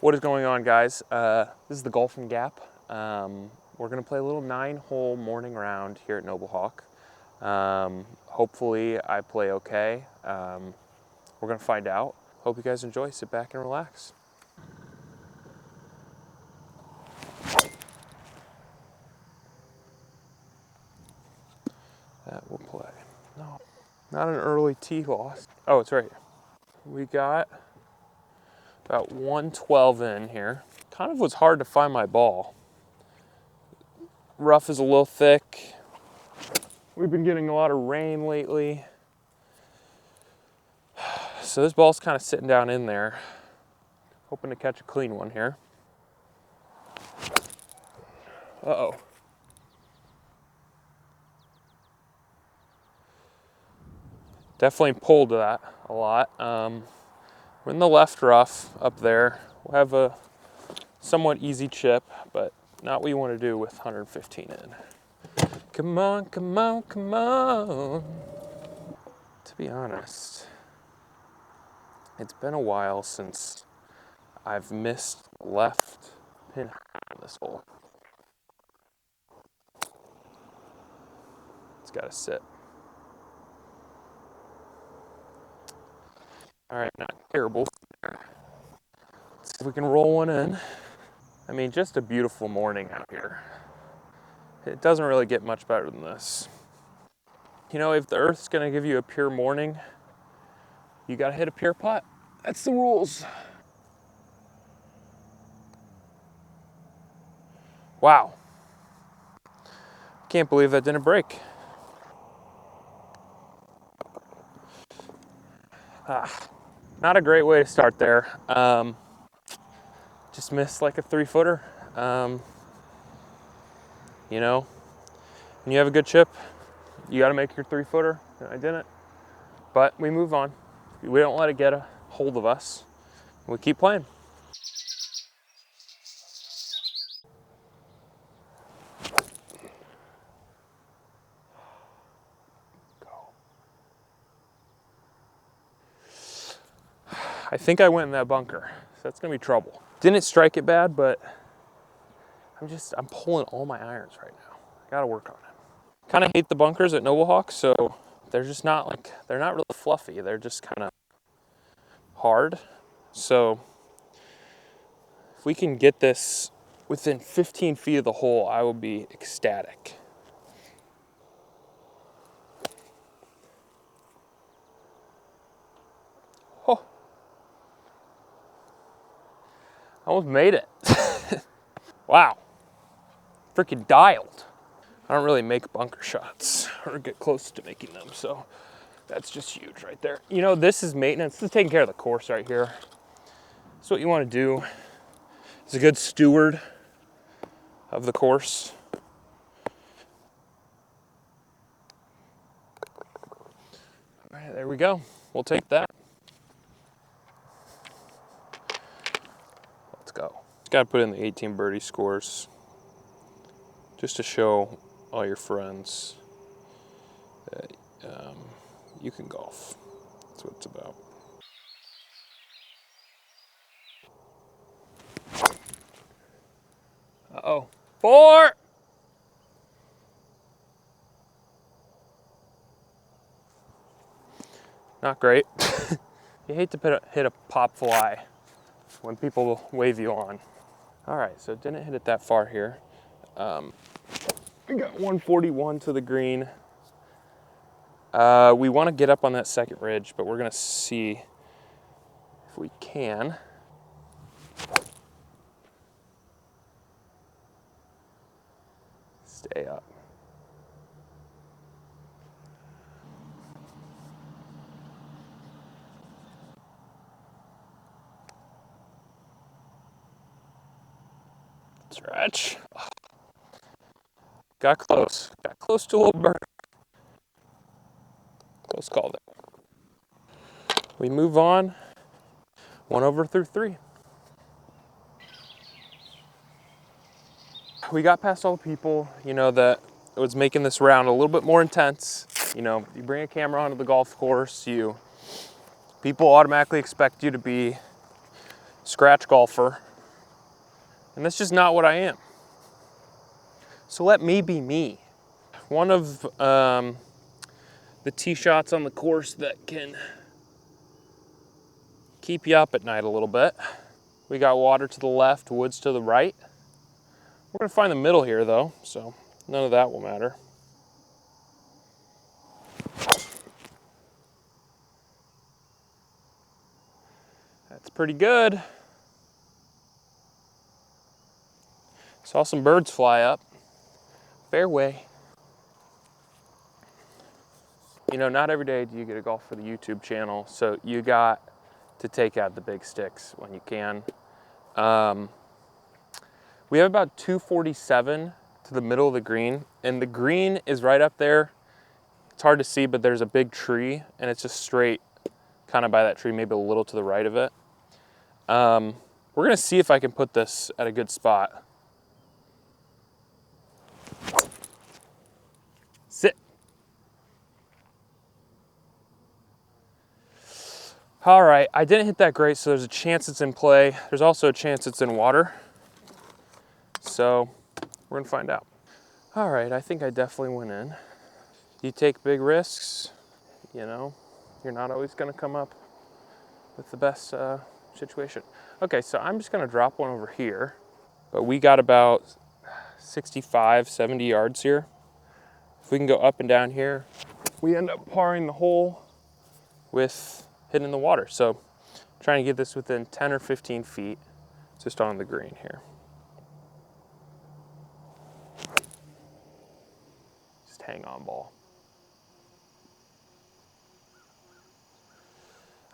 What is going on, guys? This is the Golfing Gap. We're gonna play a little 9-hole morning round here at Noble Hawk. Hopefully I play okay. We're gonna find out. Hope you guys enjoy. Sit back and relax. That will play. No, not an early tee loss. Oh, it's right here. We got about 112 in here. Kind of was hard to find my ball. Rough is a little thick. We've been getting a lot of rain lately. So this ball's kind of sitting down in there. Hoping to catch a clean one here. Uh-oh. Definitely pulled that a lot. We're in the left rough up there. We'll have a somewhat easy chip, but not what you want to do with 115 in. Come on, come on, come on. To be honest, it's been a while since I've missed left pin on this hole. It's got to sit. All right, not terrible. Let's see if we can roll one in. I mean, just a beautiful morning out here. It doesn't really get much better than this. You know, if the earth's gonna give you a pure morning, you gotta hit a pure putt. That's the rules. Wow. Can't believe that didn't break. Not a great way to start there. Just missed like a 3-footer. You know, when you have a good chip, you got to make your 3-footer. I didn't, but we move on. We don't let it get a hold of us. We keep playing. I think I went in that bunker, so that's gonna be trouble. Didn't strike it bad, but I'm pulling all my irons right now. I gotta work on it. Kind of hate the bunkers at Noble Hawk, so they're just not they're not really fluffy. They're just kind of hard. So if we can get this within 15 feet of the hole, I will be ecstatic. Oh. I almost made it. Wow. Freaking dialed. I don't really make bunker shots or get close to making them, so that's just huge right there. You know, this is maintenance. This is taking care of the course right here. That's what you want to do. It's a good steward of the course. All right, there we go. We'll take that. Let's go. Got to put in the 18 birdie scores just to show all your friends that you can golf. That's what it's about. Uh-oh. 4! Not great. You hate to hit a pop fly when people wave you on. All right, so didn't hit it that far here. We got 141 to the green. We want to get up on that second ridge, but we're gonna see if we can. Stay up. Stretch. Got close. Got close to a little bird. Close call there. We move on. 1 over through 3. We got past all the people, you know, that was making this round a little bit more intense. You know, you bring a camera onto the golf course, people automatically expect you to be scratch golfer. And that's just not what I am. So let me be me. One of the tee shots on the course that can keep you up at night a little bit. We got water to the left, woods to the right. We're gonna find the middle here though, so none of that will matter. That's pretty good. Saw some birds fly up. Fairway. You know, not every day do you get a golf for the YouTube channel, so you got to take out the big sticks when you can. We have about 247 to the middle of the green, and the green is right up there. It's hard to see, but there's a big tree, and it's just straight kind of by that tree, maybe a little to the right of it. We're gonna see if I can put this at a good spot. Sit. All right, I didn't hit that great, so there's a chance it's in play. There's also a chance it's in water. So we're gonna find out. All right, I think I definitely went in. You take big risks, you know, you're not always gonna come up with the best situation. Okay, so I'm just gonna drop one over here, but we got about 65, 70 yards here. If we can go up and down here, we end up parring the hole with hitting the water. So trying to get this within 10 or 15 feet, just on the green here. Just hang on, ball.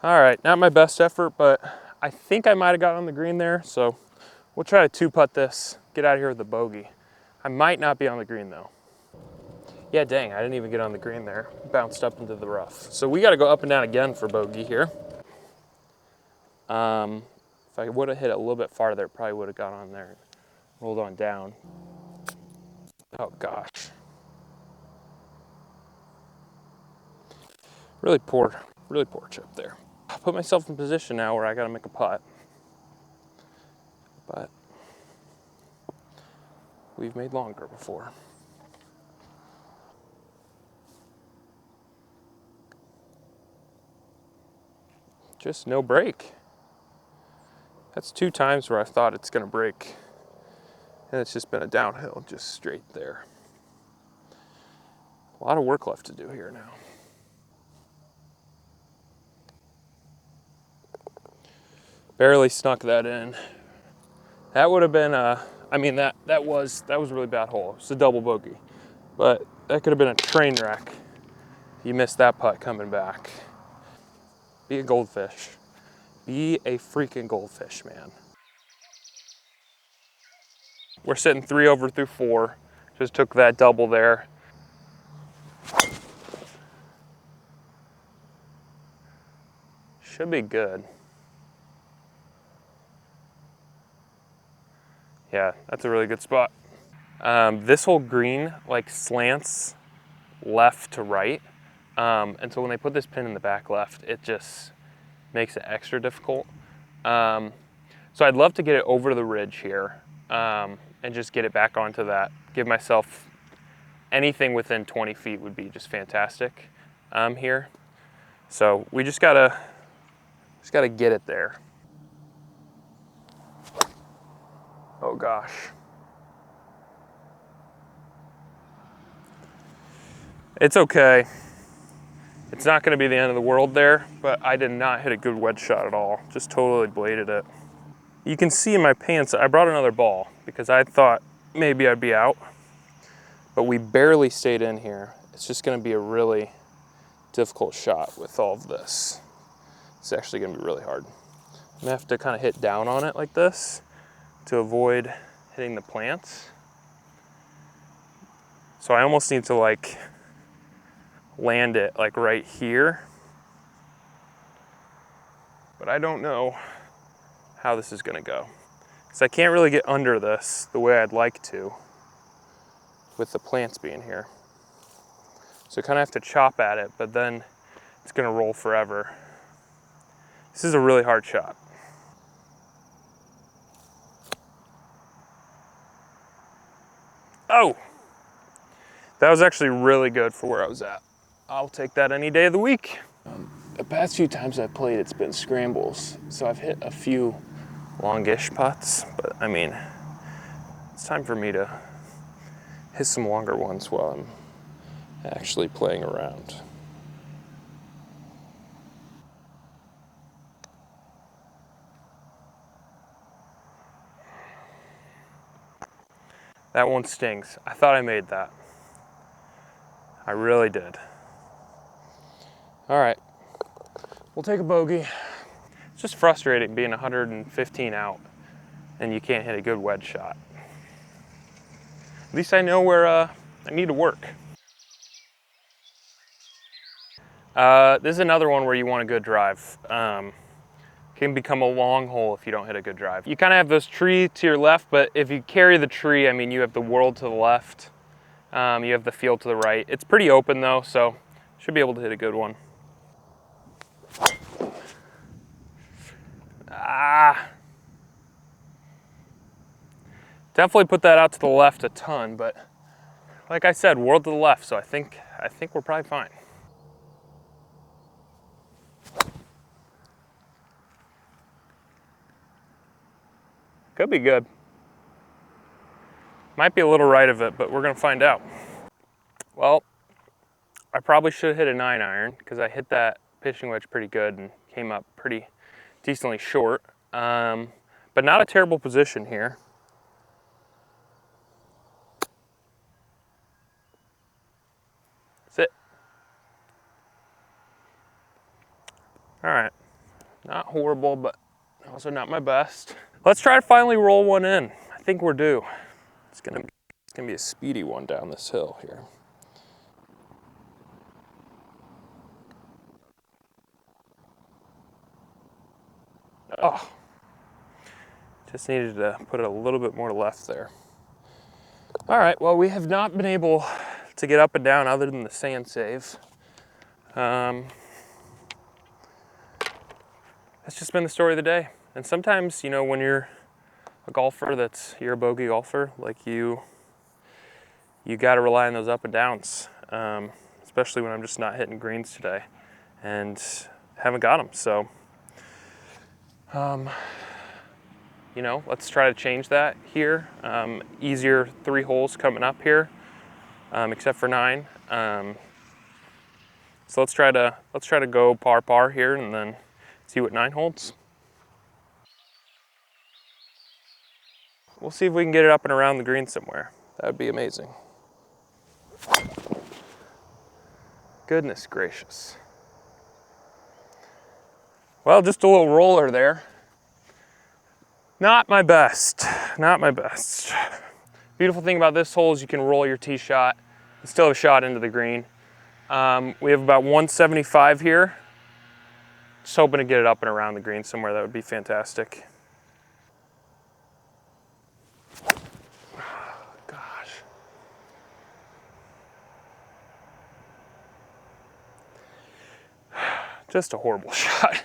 All right, not my best effort, but I think I might have got on the green there, so we'll try to two-putt this, get out of here with a bogey. I might not be on the green though. Yeah, dang, I didn't even get on the green there. Bounced up into the rough. So we gotta go up and down again for bogey here. If I would have hit it a little bit farther, it probably would have got on there and rolled on down. Oh gosh. Really poor chip there. I put myself in position now where I gotta make a putt. But we've made longer before. Just no break. That's 2 times where I thought it's gonna break. And it's just been a downhill, just straight there. A lot of work left to do here now. Barely snuck that in. That would have been I mean that was a really bad hole. It's a double bogey. But that could have been a train wreck. You missed that putt coming back. Be a goldfish. Be a freaking goldfish, man. We're sitting 3 over through 4. Just took that double there. Should be good. Yeah, that's a really good spot. This whole green like slants left to right. And so when they put this pin in the back left, it just makes it extra difficult. So I'd love to get it over the ridge here and just get it back onto that. Give myself anything within 20 feet would be just fantastic here. So we just gotta get it there. Oh gosh. It's okay. It's not gonna be the end of the world there, but I did not hit a good wedge shot at all. Just totally bladed it. You can see in my pants, I brought another ball because I thought maybe I'd be out, but we barely stayed in here. It's just gonna be a really difficult shot with all of this. It's actually gonna be really hard. I'm gonna have to kind of hit down on it like this to avoid hitting the plants. So I almost need to like land it like right here. But I don't know how this is gonna go. So I can't really get under this the way I'd like to with the plants being here. So I kind of have to chop at it, but then it's gonna roll forever. This is a really hard shot. Oh, that was actually really good for where I was at. I'll take that any day of the week. The past few times I've played, it's been scrambles. So I've hit a few longish putts, but I mean, it's time for me to hit some longer ones while I'm actually playing around. That one stings. I thought I made that. I really did. All right, we'll take a bogey. It's just frustrating being 115 out and you can't hit a good wedge shot. At least I know where I need to work. This is another one where you want a good drive. Can become a long hole if you don't hit a good drive. You kind of have this tree to your left, but if you carry the tree, I mean, you have the world to the left. You have the field to the right. It's pretty open though, so should be able to hit a good one. Definitely put that out to the left a ton, but like I said, world to the left, so I think we're probably fine. Could be good. Might be a little right of it, but we're gonna find out. Well, I probably should have hit a 9-iron because I hit that pitching wedge pretty good and came up pretty decently short. But not a terrible position here. Sit. All right, not horrible, but also not my best. Let's try to finally roll one in. I think we're due. It's gonna be a speedy one down this hill here. Oh, just needed to put it a little bit more left there. All right, well, we have not been able to get up and down other than the sand save. That's just been the story of the day. And sometimes, you know, when you're a golfer you're a bogey golfer, like you got to rely on those up and downs, especially when I'm just not hitting greens today and haven't got them. So, you know, let's try to change that here. Easier 3 holes coming up here, except for 9. So let's try to go par here and then see what 9 holds. We'll see if we can get it up and around the green somewhere. That would be amazing. Goodness gracious. Well, just a little roller there. Not my best, not my best. Beautiful thing about this hole is you can roll your tee shot and still have a shot into the green. We have about 175 here. Just hoping to get it up and around the green somewhere. That would be fantastic. Gosh. Just a horrible shot.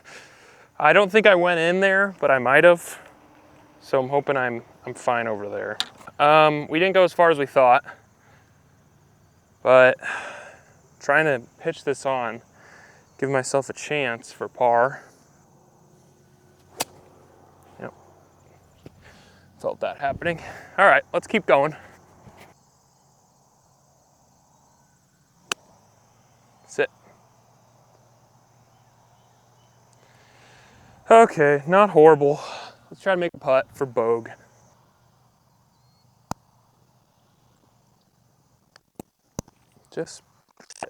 I don't think I went in there, but I might have. So I'm hoping I'm fine over there. We didn't go as far as we thought, but trying to pitch this on, give myself a chance for par. Yep. Felt that happening. All right, let's keep going. Sit. Okay, not horrible. Let's try to make a putt for Bogue. Just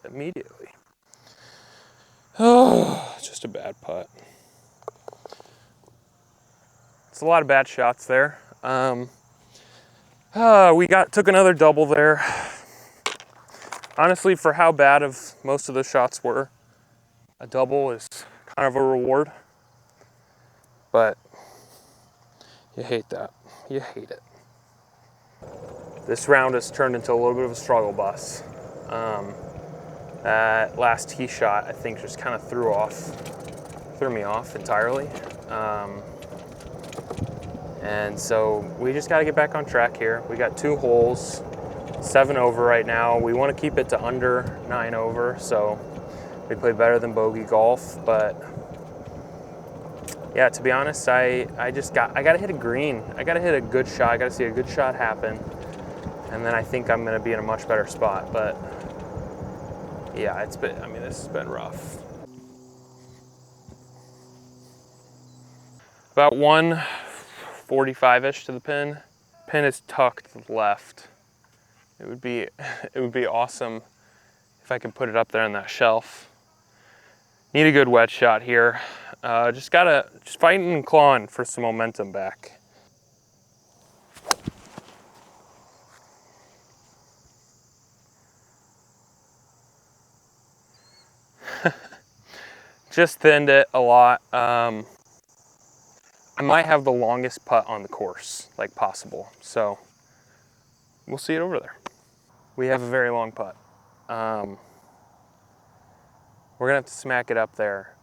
immediately. Oh, just a bad putt. It's a lot of bad shots there. We took another double there. Honestly, for how bad of most of the shots were, a double is kind of a reward. But you hate that. You hate it. This round has turned into a little bit of a struggle bus. That last tee shot, I think, just kind of threw me off entirely. And so we just got to get back on track here. We got 2 holes. 7 over right now. We want to keep it to under 9 over, so we played better than bogey golf. But yeah, to be honest, I gotta hit a green. I gotta hit a good shot. I gotta see a good shot happen, and then I think I'm gonna be in a much better spot. But yeah, this has been rough. About 145-ish to the pin. Pin is tucked left. It would be awesome if I could put it up there on that shelf. Need a good wedge shot here. Just fighting and clawing for some momentum back. Just thinned it a lot. I might have the longest putt on the course, like possible. So we'll see it over there. We have a very long putt. We're gonna have to smack it up there.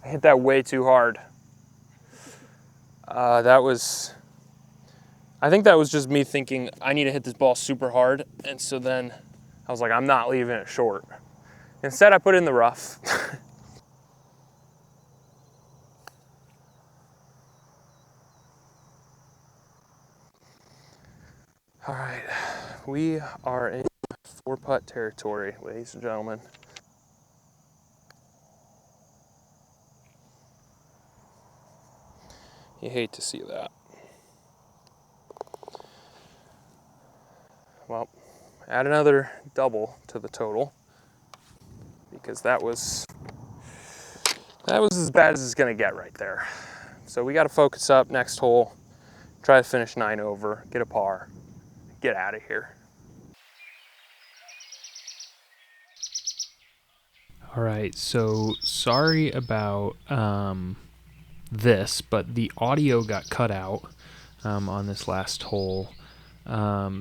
I hit that way too hard. I think that was just me thinking I need to hit this ball super hard, and so then I was like, I'm not leaving it short. Instead, I put it in the rough. All right, we are in 4-putt territory, ladies and gentlemen. You hate to see that. Well, add another double to the total, because that was as bad as it's gonna get right there. So we gotta focus up next hole, try to finish 9 over, get a par, get out of here. All right, so sorry about this, but the audio got cut out on this last hole.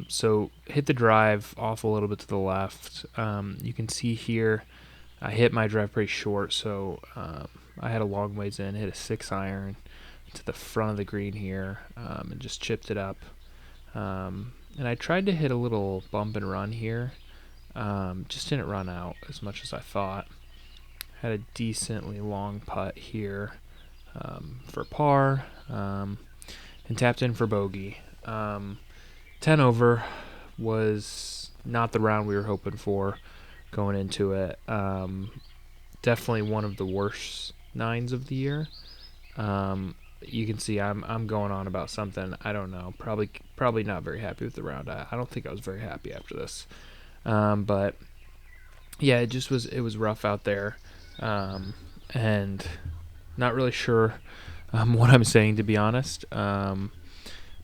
So hit the drive off a little bit to the left. You can see here I hit my drive pretty short, so I had a long ways in, hit a 6-iron to the front of the green here, and just chipped it up. And I tried to hit a little bump and run here. Just didn't run out as much as I thought. Had a decently long putt here for par, and tapped in for bogey. 10 over was not the round we were hoping for going into it. Definitely one of the worst 9s of the year. You can see I'm going on about something. I don't know. Probably not very happy with the round. I don't think I was very happy after this. But yeah, it was rough out there, and not really sure what I'm saying, to be honest.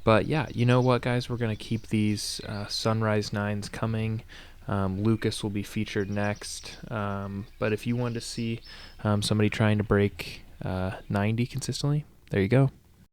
But yeah, you know what, guys? We're gonna keep these sunrise 9s coming. Lucas will be featured next. But if you wanted to see somebody trying to break 90 consistently, there you go.